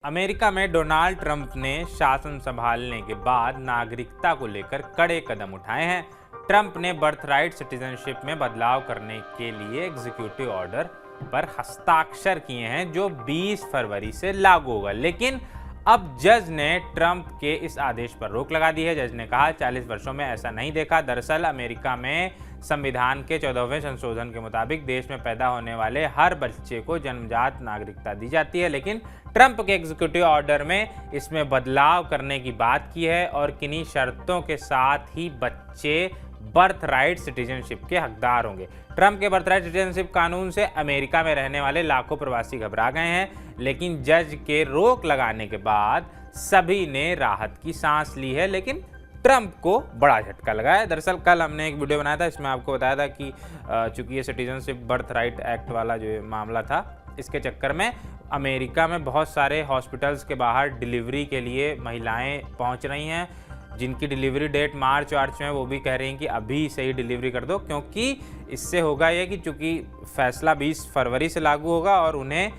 America में Donald Trump ने शासन संभालने के बाद नागरिकता को लेकर कड़े कदम उठाए हैं। ट्रंप ने बर्थराइट सिटीजनशिप में बदलाव करने के लिए एग्जीक्यूटिव ऑर्डर पर हस्ताक्षर किए हैं जो 20 फरवरी से लागू होगा, लेकिन अब जज ने ट्रंप के इस आदेश पर रोक लगा दी है। जज ने कहा 40 वर्षों में ऐसा नहीं देखा। दरअसल अमेरिका में संविधान के 14वें संशोधन के मुताबिक देश में पैदा होने वाले हर बच्चे को जन्मजात नागरिकता दी जाती है, लेकिन ट्रंप के एग्जीक्यूटिव ऑर्डर में इसमें बदलाव करने की बात की है और किन्हीं शर्तों के साथ ही बच्चे बर्थ राइट सिटीजनशिप के हकदार होंगे। ट्रंप के बर्थ राइट सिटीजनशिप कानून से अमेरिका में रहने वाले लाखों प्रवासी घबरा गए हैं, लेकिन जज के रोक लगाने के बाद सभी ने राहत की सांस ली है। लेकिन ट्रंप को बड़ा झटका लगा है। दरअसल कल हमने एक वीडियो बनाया था, इसमें आपको बताया था कि चूंकि ये सिटीजनशिप बर्थ राइट एक्ट वाला जो मामला था, इसके चक्कर में अमेरिका में बहुत सारे हॉस्पिटल्स के बाहर डिलीवरी के लिए महिलाएं पहुंच रही हैं, जिनकी डिलीवरी डेट मार्च में है। वो भी कह रही हैं कि अभी से ही डिलीवरी कर दो, क्योंकि इससे होगा ये कि चूंकि फैसला 20 फरवरी से लागू होगा और उन्हें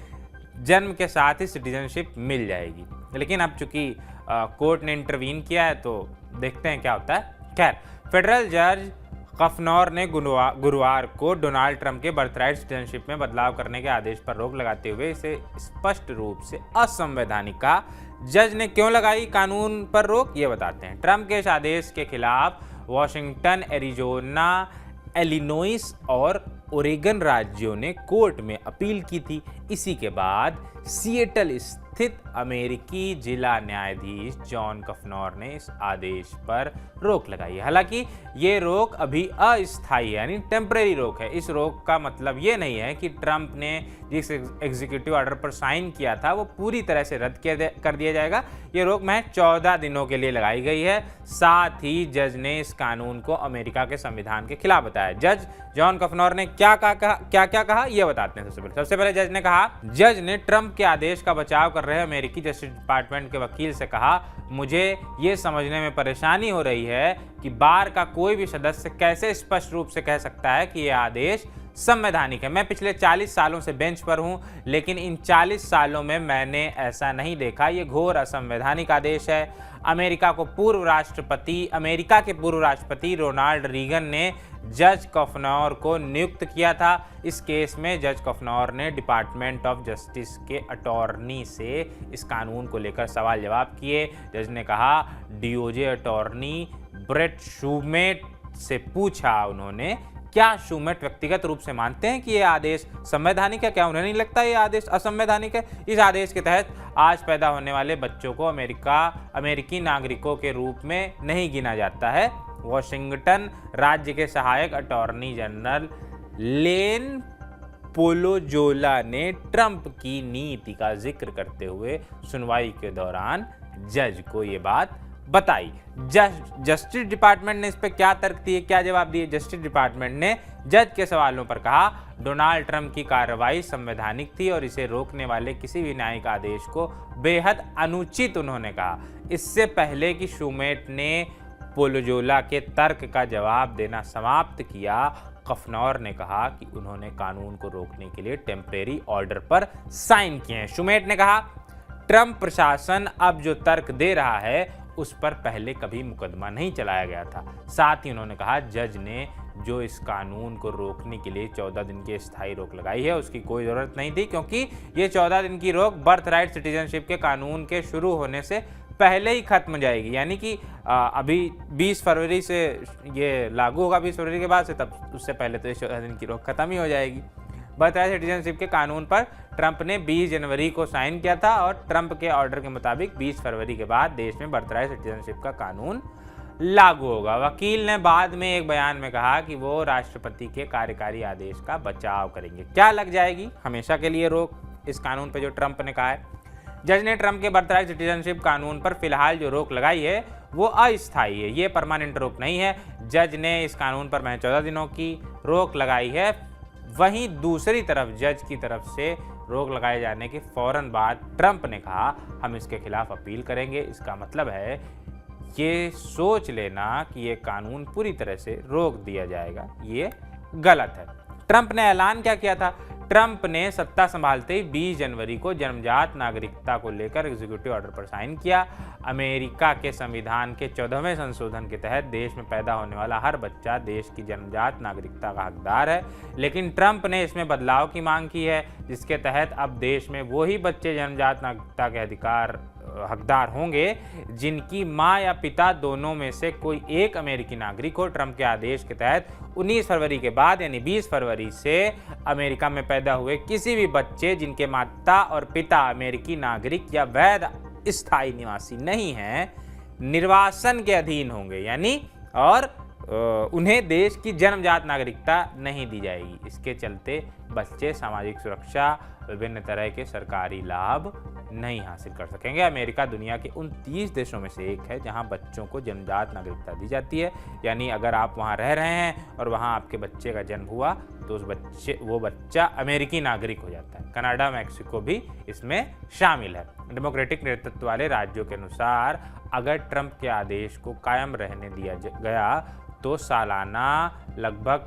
जन्म के साथ ही सिटीजनशिप मिल जाएगी। लेकिन अब चूंकि कोर्ट ने इंटरवीन किया है तो देखते हैं क्या होता है। खैर, फेडरल जज कफनौर ने गुरुवार को डोनाल्ड ट्रंप के बर्थराइट सिटीजनशिप में बदलाव करने के आदेश पर रोक लगाते हुए इसे स्पष्ट रूप से असंवैधानिक कहा। जज ने क्यों लगाई कानून पर रोक, ये बताते हैं। ट्रंप के इस आदेश के खिलाफ वॉशिंगटन, एरिजोना, इलिनॉइस और ओरेगन राज्यों ने कोर्ट में अपील की थी। इसी के बाद सिएटल स्थित अमेरिकी जिला न्यायाधीश जॉन कफनौर ने इस आदेश पर रोक लगाई है। हालांकि ये रोक अभी अस्थायी है, यानी टेम्परेरी रोक है। इस रोक का मतलब ये नहीं है कि ट्रंप ने जिस एग्जीक्यूटिव ऑर्डर पर साइन किया था वो पूरी तरह से रद्द कर दिया जाएगा। ये रोक महज 14 दिनों के लिए लगाई गई है। साथ ही जज ने इस कानून को अमेरिका के संविधान के खिलाफ बताया। जज जॉन कफनौर ने क्या कहा ये बताते हैं। सबसे पहले जज ने ट्रंप के आदेश का बचाव कर रहे अमेरिकी जस्टिस डिपार्टमेंट के वकील से कहा, मुझे ये समझने में परेशानी हो रही है कि बार का कोई भी सदस्य कैसे स्पष्ट रूप से कह सकता है कि यह आदेश संवैधानिक है। मैं पिछले 40 सालों से बेंच पर हूं, लेकिन इन 40 सालों में मैंने ऐसा नहीं देखा। ये घोर असंवैधानिक आदेश है। अमेरिका के पूर्व राष्ट्रपति रोनाल्ड रीगन ने जज कफनौर को नियुक्त किया था। इस केस में जज कफनौर ने डिपार्टमेंट ऑफ जस्टिस के अटॉर्नी से इस कानून को लेकर सवाल जवाब किए। जज ने कहा, डीओजे अटॉर्नी ब्रेट शूमेट से पूछा उन्होंने, क्या शूमेट व्यक्तिगत रूप से मानते हैं कि यह आदेश संवैधानिक है? क्या उन्हें नहीं लगता यह आदेश असंवैधानिक है? इस आदेश के तहत आज पैदा होने वाले बच्चों को अमेरिकी नागरिकों के रूप में नहीं गिना जाता है। वॉशिंगटन राज्य के सहायक अटॉर्नी जनरल लेन पोलोजोला ने ट्रंप की नीति का जिक्र करते हुए सुनवाई के दौरान जज को यह बात बताई। जस्टिस डिपार्टमेंट ने इस पर क्या तर्क दिए, क्या जवाब दिए? जस्टिस डिपार्टमेंट ने जज के सवालों पर कहा, डोनाल्ड ट्रंप की कार्रवाई संवैधानिक थी और इसे रोकने वाले किसी भी न्यायिक आदेश को बेहद अनुचित उन्होंने कहा। इससे पहले कि शूमेट ने पोलोजोला के तर्क का जवाब देना समाप्त किया, कफनौर ने कहा कि उन्होंने कानून को रोकने के लिए टेम्परेरी ऑर्डर पर साइन किए हैं। शूमेट ने कहा, ट्रंप प्रशासन अब जो तर्क दे रहा है उस पर पहले कभी मुकदमा नहीं चलाया गया था। साथ ही उन्होंने कहा, जज ने जो इस कानून को रोकने के लिए 14 दिन की स्थायी रोक लगाई है उसकी कोई ज़रूरत नहीं थी, क्योंकि ये 14 दिन की रोक बर्थ राइट सिटीजनशिप के कानून के शुरू होने से पहले ही खत्म हो जाएगी। यानी कि अभी 20 फरवरी से ये लागू होगा, 20 फरवरी के बाद से, तब उससे पहले तो 14 दिन की रोक खत्म ही हो जाएगी। बर्थ राइट सिटीजनशिप के कानून पर ट्रंप ने 20 जनवरी को साइन किया था और ट्रंप के ऑर्डर के मुताबिक 20 फरवरी के बाद देश में बर्थ राइट सिटीजनशिप का कानून लागू होगा। वकील ने बाद में एक बयान में कहा कि वो राष्ट्रपति के कार्यकारी आदेश का बचाव करेंगे। क्या लग जाएगी हमेशा के लिए रोक इस कानून पर जो ट्रंप ने कहा है? जज ने ट्रंप के बर्थ राइट सिटीजनशिप कानून पर फिलहाल जो रोक लगाई है वो अस्थायी है, ये परमानेंट रोक नहीं है। जज ने इस कानून पर महज 14 दिनों की रोक लगाई है। वहीं दूसरी तरफ जज की तरफ से रोक लगाए जाने के फौरन बाद ट्रंप ने कहा, हम इसके खिलाफ अपील करेंगे। इसका मतलब है ये सोच लेना कि ये कानून पूरी तरह से रोक दिया जाएगा, ये गलत है। ट्रंप ने ऐलान क्या किया था? ट्रंप ने सत्ता संभालते ही 20 जनवरी को जन्मजात नागरिकता को लेकर एग्जीक्यूटिव ऑर्डर पर साइन किया। अमेरिका के संविधान के 14वें संशोधन के तहत देश में पैदा होने वाला हर बच्चा देश की जन्मजात नागरिकता का हकदार है, लेकिन ट्रंप ने इसमें बदलाव की मांग की है, जिसके तहत अब देश में वही बच्चे जन्मजात नागरिकता के हकदार होंगे जिनकी मां या पिता दोनों में से कोई एक अमेरिकी नागरिक हो। ट्रंप के आदेश के तहत 19 फरवरी के बाद यानी 20 फरवरी से अमेरिका में पैदा हुए किसी भी बच्चे जिनके माता और पिता अमेरिकी नागरिक या वैध स्थायी निवासी नहीं हैं, निर्वासन के अधीन होंगे, यानी और उन्हें देश की जन्मजात नागरिकता नहीं दी जाएगी। इसके चलते बच्चे सामाजिक सुरक्षा, विभिन्न तरह के सरकारी लाभ नहीं हासिल कर सकेंगे। अमेरिका दुनिया के उन 30 देशों में से एक है जहां बच्चों को जन्मजात नागरिकता दी जाती है, यानी अगर आप वहां रह रहे हैं और वहां आपके बच्चे का जन्म हुआ तो वो बच्चा अमेरिकी नागरिक हो जाता है। कनाडा, मैक्सिको भी इसमें शामिल है। डेमोक्रेटिक नेतृत्व वाले राज्यों के अनुसार अगर ट्रंप के आदेश को कायम रहने दिया गया तो सालाना लगभग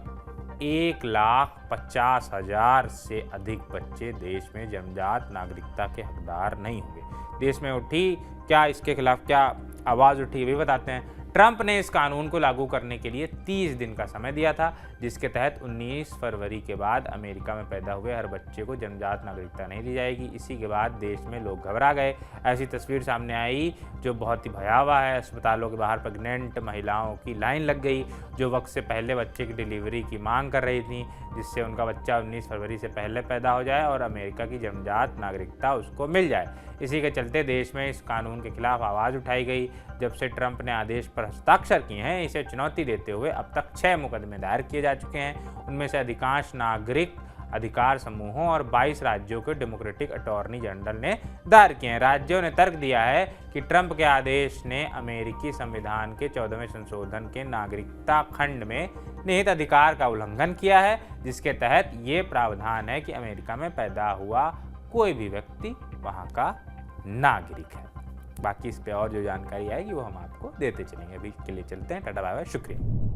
1,50,000 से अधिक बच्चे देश में जन्मजात नागरिकता के हकदार नहीं होंगे। देश में उठी क्या इसके खिलाफ क्या आवाज़ उठी, भी बताते हैं। ट्रंप ने इस कानून को लागू करने के लिए 30 दिन का समय दिया था, जिसके तहत 19 फरवरी के बाद अमेरिका में पैदा हुए हर बच्चे को जन्मजात नागरिकता नहीं दी जाएगी। इसी के बाद देश में लोग घबरा गए। ऐसी तस्वीर सामने आई जो बहुत ही भयावह है। अस्पतालों के बाहर प्रेग्नेंट महिलाओं की लाइन लग गई जो वक्त से पहले बच्चे की डिलीवरी की मांग कर रही थी, जिससे उनका बच्चा 19 फरवरी से पहले पैदा हो जाए और अमेरिका की जन्मजात नागरिकता उसको मिल जाए। इसी के चलते देश में इस कानून के खिलाफ आवाज़ उठाई गई। जब से ट्रंप ने आदेश पर हस्ताक्षर किए हैं, इसे चुनौती देते हुए अब तक 6 मुकदमे दायर किए जा चुके हैं। उनमें से अधिकांश नागरिक अधिकार समूहों और 22 राज्यों के डेमोक्रेटिक अटॉर्नी जनरल ने दायर किए हैं। राज्यों ने तर्क दिया है कि ट्रंप के आदेश ने अमेरिकी संविधान के 14वें संशोधन के नागरिकता खंड में निहित अधिकार का उल्लंघन किया है, जिसके तहत ये प्रावधान है कि अमेरिका में पैदा हुआ कोई भी व्यक्ति वहाँ का नागरिक है। बाकी इस पे और जो जानकारी आएगी वो हम आपको देते चलेंगे। अभी के लिए चलते हैं, टाटा बाय बाय, शुक्रिया।